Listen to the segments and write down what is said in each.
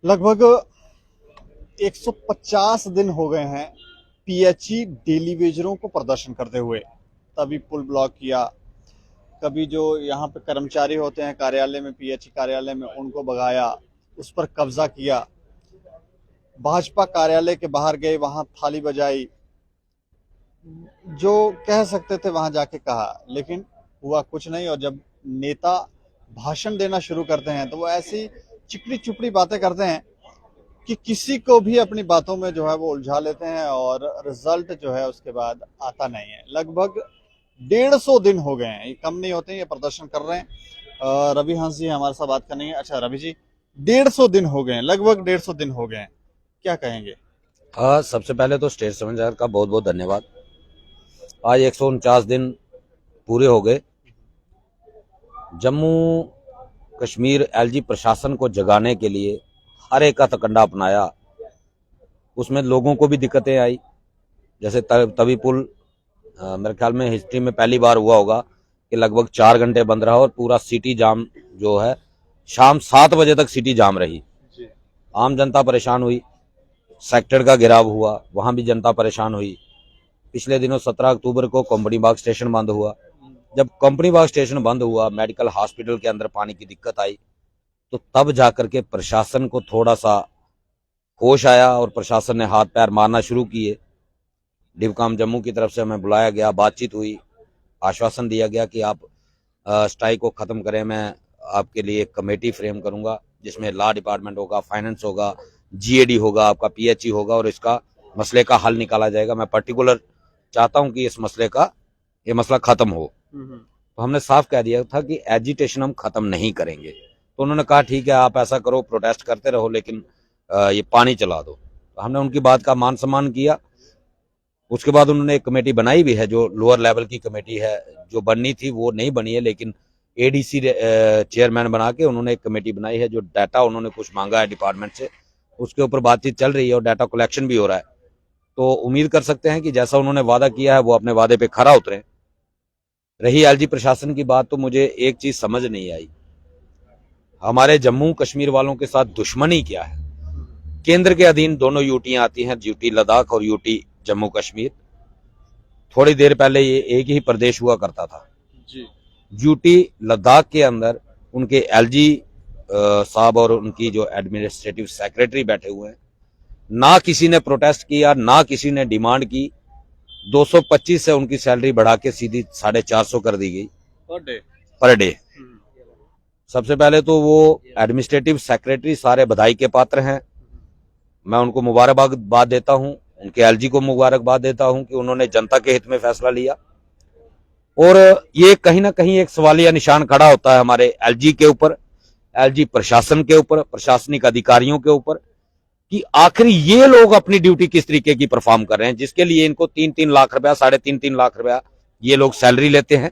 लगभग 150 दिन हो गए हैं पीएचई डेली वेजरों को प्रदर्शन करते हुए। तभी पुल ब्लॉक किया, कभी जो यहाँ पे कर्मचारी होते हैं कार्यालय में, पीएचई कार्यालय में, उनको भगाया, उस पर कब्जा किया। भाजपा कार्यालय के बाहर गए, वहां थाली बजाई, जो कह सकते थे वहां जाके कहा, लेकिन हुआ कुछ नहीं। और जब नेता भाषण देना शुरू करते हैं तो वो ऐसी चिकनी चुपड़ी बातें करते हैं कि किसी को भी अपनी बातों में जो है वो उलझा लेते हैं और रिजल्ट जो है उसके बाद आता नहीं है। लगभग 150 दिन हो गए हैं, ये कम नहीं होते हैं, ये प्रदर्शन कर रहे हैं। रवि हंस जी हमारे साथ बात करेंगे। अच्छा रवि जी, 150 दिन हो गए हैं, लगभग 150 दिन हो गए हैं, क्या कहेंगे? हाँ, सबसे पहले तो स्टेट समाचार का बहुत बहुत धन्यवाद। आज 149 दिन पूरे हो गए। जम्मू कश्मीर एलजी प्रशासन को जगाने के लिए हर एक हथकंडा अपनाया। उसमें लोगों को भी दिक्कतें आई, जैसे तवी पुल मेरे ख्याल में हिस्ट्री में पहली बार हुआ होगा कि लगभग 4 घंटे बंद रहा और पूरा सिटी जाम जो है शाम 7 बजे तक सिटी जाम रही। आम जनता परेशान हुई। सेक्टर का घेराव हुआ, वहां भी जनता परेशान हुई। पिछले दिनों 17 अक्टूबर को कंपनी बाग स्टेशन बंद हुआ। जब कंपनी बाग स्टेशन बंद हुआ, मेडिकल हॉस्पिटल के अंदर पानी की दिक्कत आई, तो तब जाकर के प्रशासन को थोड़ा सा होश आया और प्रशासन ने हाथ पैर मारना शुरू किए। डिवकाम जम्मू की तरफ से हमें बुलाया गया, बातचीत हुई, आश्वासन दिया गया कि आप स्ट्राइक को खत्म करें, मैं आपके लिए एक कमेटी फ्रेम करूंगा जिसमें लॉ डिपार्टमेंट होगा, फाइनेंस होगा, जीएडी होगा, आपका पीएचई होगा और इसका मसले का हल निकाला जाएगा। मैं पर्टिकुलर चाहता हूं कि इस मसले का ये मसला खत्म हो। तो हमने साफ कह दिया था कि एजिटेशन हम खत्म नहीं करेंगे। तो उन्होंने कहा ठीक है, आप ऐसा करो, प्रोटेस्ट करते रहो, लेकिन ये पानी चला दो। तो हमने उनकी बात का मान सम्मान किया। उसके बाद उन्होंने एक कमेटी बनाई भी है, जो लोअर लेवल की कमेटी है। जो बननी थी वो नहीं बनी है, लेकिन एडीसी चेयरमैन बना के उन्होंने एक कमेटी बनाई है। जो डाटा उन्होंने कुछ मांगा है डिपार्टमेंट से, उसके ऊपर बातचीत चल रही है और डाटा कलेक्शन भी हो रहा है। तो उम्मीद कर सकते हैं कि जैसा उन्होंने वादा किया है वो अपने वादे पे खरा उतरे। रही एलजी प्रशासन की बात, तो मुझे एक चीज समझ नहीं आई, हमारे जम्मू कश्मीर वालों के साथ दुश्मनी क्या है। केंद्र के अधीन दोनों यूटियां आती हैं, यूटी लद्दाख और यूटी जम्मू कश्मीर। थोड़ी देर पहले ये एक ही प्रदेश हुआ करता था जी। यूटी लद्दाख के अंदर उनके एलजी साहब और उनकी जो एडमिनिस्ट्रेटिव सेक्रेटरी बैठे हुए हैं, ना किसी ने प्रोटेस्ट किया, ना किसी ने डिमांड की। 225 से उनकी सैलरी बढ़ा के सीधी 450 कर दी गई पर डे। सबसे पहले तो वो एडमिनिस्ट्रेटिव सेक्रेटरी सारे बधाई के पात्र हैं। मैं उनको मुबारकबाद देता हूं, उनके एलजी को मुबारकबाद देता हूं कि उन्होंने जनता के हित में फैसला लिया। और ये कहीं ना कहीं एक सवालिया निशान खड़ा होता है हमारे एलजी के ऊपर, एलजी प्रशासन के ऊपर, प्रशासनिक अधिकारियों के ऊपर, कि आखिर ये लोग अपनी ड्यूटी किस तरीके की परफॉर्म कर रहे हैं, जिसके लिए इनको 3-3 लाख रुपया, 3.5 लाख रुपया ये लोग सैलरी लेते हैं,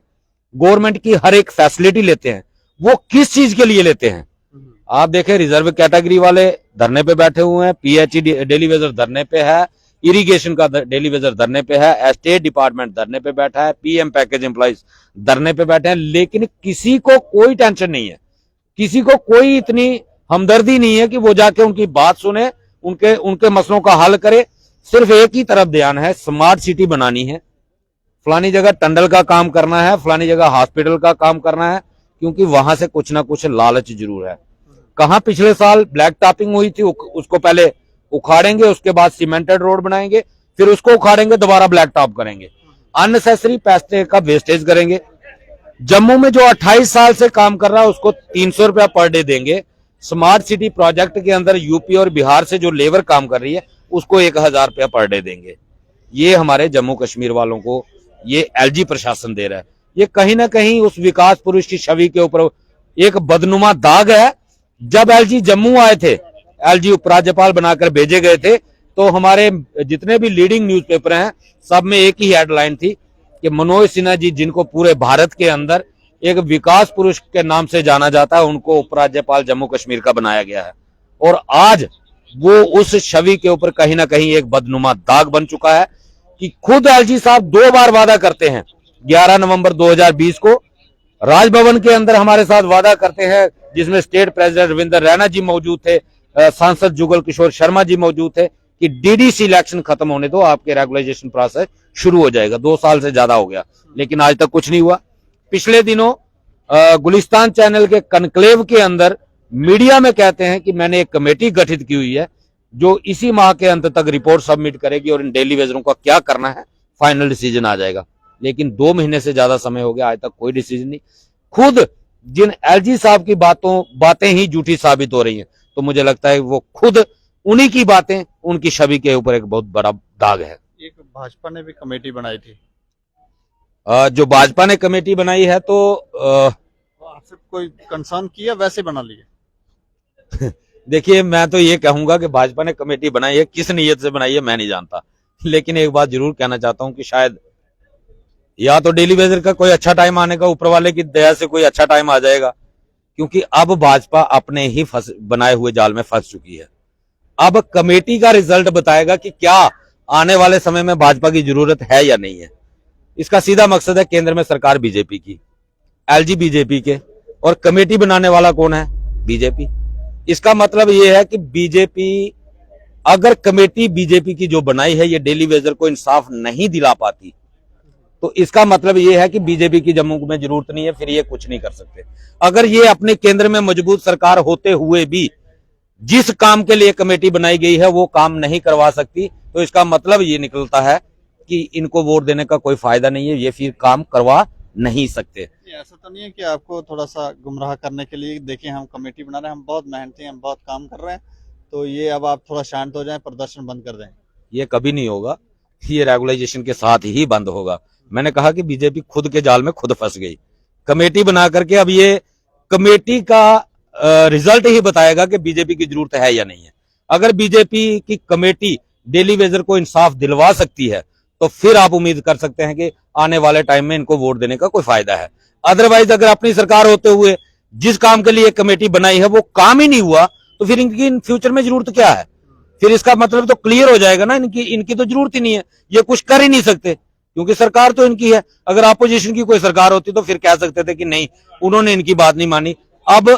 गवर्नमेंट की हर एक फैसिलिटी लेते हैं। वो किस चीज के लिए लेते हैं? आप देखें, रिजर्व कैटेगरी वाले धरने पे बैठे हुए हैं, पीएचई डेली वेजर धरने पे है, इरिगेशन का डेली वेजर धरने पे है, स्टेट डिपार्टमेंट धरने पे बैठा है, पीएम पैकेज एम्प्लॉइज धरने पे बैठे हैं, लेकिन किसी को कोई टेंशन नहीं है, किसी को कोई इतनी हमदर्दी नहीं है कि वो जाके उनकी बात सुने, उनके मसलों का हल करे। सिर्फ एक ही तरफ ध्यान है, स्मार्ट सिटी बनानी है, फलानी जगह टंडल का काम करना है, फलानी जगह हॉस्पिटल का काम करना है, क्योंकि वहां से कुछ ना कुछ लालच जरूर है। कहां पिछले साल ब्लैक टॉपिंग हुई थी, उसको पहले उखाड़ेंगे, उसके बाद सीमेंटेड रोड बनाएंगे, फिर उसको उखाड़ेंगे, दोबारा ब्लैक टॉप करेंगे, अननेसेसरी पैसे का वेस्टेज करेंगे। जम्मू में जो 28 साल से काम कर रहा है उसको 300 रुपया पर डे देंगे। स्मार्ट सिटी प्रोजेक्ट के अंदर यूपी और बिहार से जो लेबर काम कर रही है उसको 1000 रुपया पर डे देंगे। ये हमारे जम्मू कश्मीर वालों को ये एलजी प्रशासन दे रहा है। ये कहीं ना कहीं उस विकास पुरुष की छवि के ऊपर एक बदनुमा दाग है। जब एलजी जम्मू आए थे, एलजी उपराज्यपाल बनाकर भेजे गए थे, तो हमारे जितने भी लीडिंग न्यूज़पेपर हैं सब में एक ही हेडलाइन थी कि मनोज सिन्हा जी, जिनको पूरे भारत के अंदर एक विकास पुरुष के नाम से जाना जाता है, उनको उपराज्यपाल जम्मू कश्मीर का बनाया गया है। और आज वो उस छवि के ऊपर कहीं ना कहीं एक बदनुमा दाग बन चुका है कि खुद एलजी साहब 2 बार वादा करते हैं। 11 नवंबर 2020 को राजभवन के अंदर हमारे साथ वादा करते हैं, जिसमें स्टेट प्रेसिडेंट रविंद्र रैना जी मौजूद थे, सांसद जुगल किशोर शर्मा जी मौजूद थे कि डीडीसी इलेक्शन खत्म होने दो, आपके रेगुलाइजेशन प्रोसेस शुरू हो जाएगा। 2 साल से ज्यादा हो गया, लेकिन आज तक कुछ नहीं हुआ। पिछले दिनों गुलिस्तान चैनल के कनक्लेव के अंदर मीडिया में कहते हैं कि मैंने एक कमेटी गठित की हुई है जो इसी माह के अंत तक रिपोर्ट सबमिट करेगी और इन डेली वेजरों का क्या करना है फाइनल डिसीजन आ जाएगा। लेकिन 2 महीने से ज्यादा समय हो गया, आज तक कोई डिसीजन नहीं। खुद जिन एलजी साहब की बातें ही झूठी साबित हो रही हैं, तो मुझे लगता है वो खुद उन्हीं की बातें उनकी छवि के ऊपर एक बहुत बड़ा दाग है। एक भाजपा ने भी कमेटी बनाई थी, जो भाजपा ने कमेटी बनाई है तो आपसे कोई कंसर्न किया, वैसे बना लिया? देखिए, मैं तो ये कहूंगा कि भाजपा ने कमेटी बनाई है, किस नीयत से बनाई है मैं नहीं जानता, लेकिन एक बात जरूर कहना चाहता हूं कि शायद या तो डेली वेजर का कोई अच्छा टाइम आने का, ऊपर वाले की दया से कोई अच्छा टाइम आ जाएगा, क्योंकि अब भाजपा अपने ही बनाए हुए जाल में फंस चुकी है। अब कमेटी का रिजल्ट बताएगा कि क्या आने वाले समय में भाजपा की जरूरत है या नहीं है। इसका सीधा मकसद है केंद्र में सरकार बीजेपी की, एलजी बीजेपी के, और कमेटी बनाने वाला कौन है? बीजेपी। इसका मतलब यह है कि बीजेपी, अगर कमेटी बीजेपी की जो बनाई है ये डेली वेजर को इंसाफ नहीं दिला पाती, तो इसका मतलब यह है कि बीजेपी की जम्मू में जरूरत नहीं है, फिर ये कुछ नहीं कर सकते। अगर ये अपने केंद्र में मजबूत सरकार होते हुए भी जिस काम के लिए कमेटी बनाई गई है वो काम नहीं करवा सकती, तो इसका मतलब ये निकलता है कि इनको वोट देने का कोई फायदा नहीं है, ये फिर काम करवा नहीं सकते। ऐसा तो नहीं है कि आपको थोड़ा सा गुमराह करने के लिए, देखिए हम कमेटी बना रहे हैं, हम बहुत मेहनती हैं, हम बहुत काम कर रहे हैं, तो ये अब आप थोड़ा शांत हो जाएं, प्रदर्शन बंद कर दें? ये कभी नहीं होगा, ये रेगुलाइजेशन के साथ ही बंद होगा। मैंने कहा कि बीजेपी खुद के जाल में खुद फंस गई कमेटी बना करके। अब ये कमेटी का रिजल्ट ही बताएगा कि बीजेपी की जरूरत है या नहीं है। अगर बीजेपी की कमेटी डेली वेजर को इंसाफ दिलवा सकती है तो फिर आप उम्मीद कर सकते हैं कि आने वाले टाइम में इनको वोट देने का कोई फायदा है। अदरवाइज अगर अपनी सरकार होते हुए जिस काम के लिए कमेटी बनाई है वो काम ही नहीं हुआ, तो फिर इनकी इन फ्यूचर में जरूरत क्या है? फिर इसका मतलब तो क्लियर हो जाएगा ना, इनकी तो जरूरत ही नहीं है, ये कुछ कर ही नहीं सकते, क्योंकि सरकार तो इनकी है। अगर अपोजिशन की कोई सरकार होती तो फिर कह सकते थे कि नहीं, उन्होंने इनकी बात नहीं मानी। अब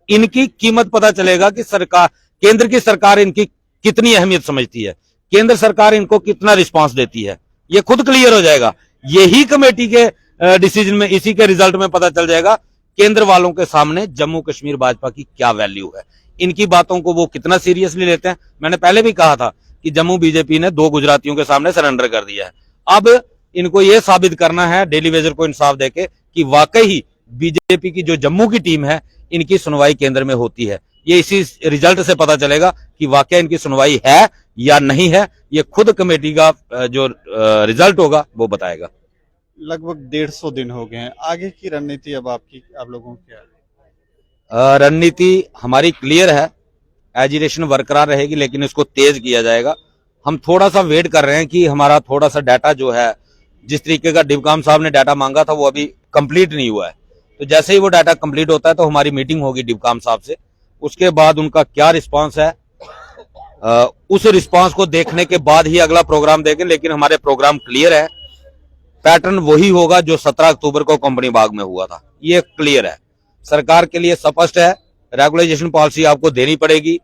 इनकी कीमत पता चलेगा कि सरकार, केंद्र की सरकार इनकी कितनी अहमियत समझती है, केंद्र सरकार इनको कितना रिस्पांस देती है, ये खुद क्लियर हो जाएगा। यही कमेटी के डिसीजन में, इसी के रिजल्ट में पता चल जाएगा केंद्र वालों के सामने जम्मू कश्मीर भाजपा की क्या वैल्यू है, इनकी बातों को वो कितना सीरियसली लेते हैं। मैंने पहले भी कहा था कि जम्मू बीजेपी ने 2 गुजरातियों के सामने सरेंडर कर दिया है। अब इनको यह साबित करना है डेली वेजर को इंसाफ देके कि वाकई बीजेपी की जो जम्मू की टीम है इनकी सुनवाई केंद्र में होती है। ये इसी रिजल्ट से पता चलेगा कि वाकई इनकी सुनवाई है या नहीं है, ये खुद कमेटी का जो रिजल्ट होगा वो बताएगा। लगभग 150 दिन हो गए हैं, आगे की रणनीति अब आपकी, आप लोगों की क्या है? रणनीति हमारी क्लियर है, एजिटेशन बरकरार रहेगी, लेकिन इसको तेज किया जाएगा। हम थोड़ा सा वेट कर रहे हैं कि हमारा थोड़ा सा डाटा जो है, जिस तरीके का डिबकाम साहब ने डाटा मांगा था वो अभी कंप्लीट नहीं हुआ है, तो जैसे ही वो डाटा कंप्लीट होता है तो हमारी मीटिंग होगी डिबकाम साहब से, उसके बाद उनका क्या रिस्पांस है उस रिस्पांस को देखने के बाद ही अगला प्रोग्राम देंगे। लेकिन हमारे प्रोग्राम क्लियर है, पैटर्न वही होगा जो 17 अक्टूबर को कंपनी बाग में हुआ था, ये क्लियर है, सरकार के लिए स्पष्ट है। रेगुलाइजेशन पॉलिसी आपको देनी पड़ेगी,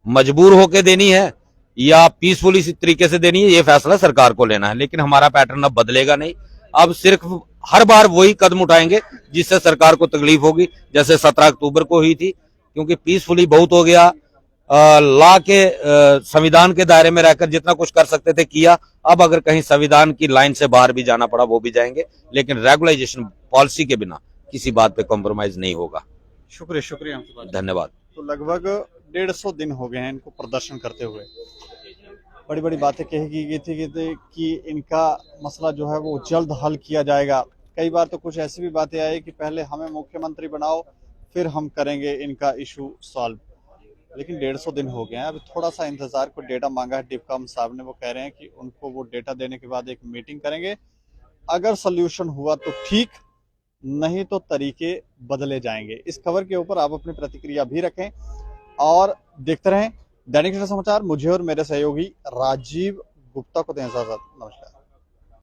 मजबूर होकर देनी है या पीसफुली तरीके से देनी है, ये फैसला सरकार को लेना है। लेकिन हमारा पैटर्न अब बदलेगा नहीं, अब सिर्फ हर बार वही कदम उठाएंगे जिससे सरकार को तकलीफ होगी, जैसे 17 अक्टूबर को हुई थी, क्योंकि पीसफुली बहुत हो गया, लॉ के संविधान के दायरे में रहकर जितना कुछ कर सकते थे किया। अब अगर कहीं संविधान की लाइन से बाहर भी जाना पड़ा वो भी जाएंगे, लेकिन रेगुलाइजेशन पॉलिसी के बिना किसी बात पे कॉम्प्रोमाइज नहीं होगा। शुक्रिया, धन्यवाद। तो लगभग 150 दिन हो गए हैं इनको प्रदर्शन करते हुए, बड़ी बड़ी बातें कही गई थी कि इनका मसला जो है वो जल्द हल किया जाएगा। कई बार तो कुछ ऐसी भी बातें आई कि पहले हमें मुख्यमंत्री बनाओ फिर हम करेंगे इनका इशू सॉल्व, लेकिन 150 दिन हो गए हैं, अभी थोड़ा सा इंतजार। को डेटा मांगा है डिबकाम साहब ने, वो कह रहे हैं कि उनको वो डेटा देने के बाद एक मीटिंग करेंगे, अगर सोल्यूशन हुआ तो ठीक, नहीं तो तरीके बदले जाएंगे। इस खबर के ऊपर आप अपनी प्रतिक्रिया भी रखें और देखते रहें दैनिक समाचार। मुझे और मेरे सहयोगी राजीव गुप्ता को दें इजाजत, नमस्कार।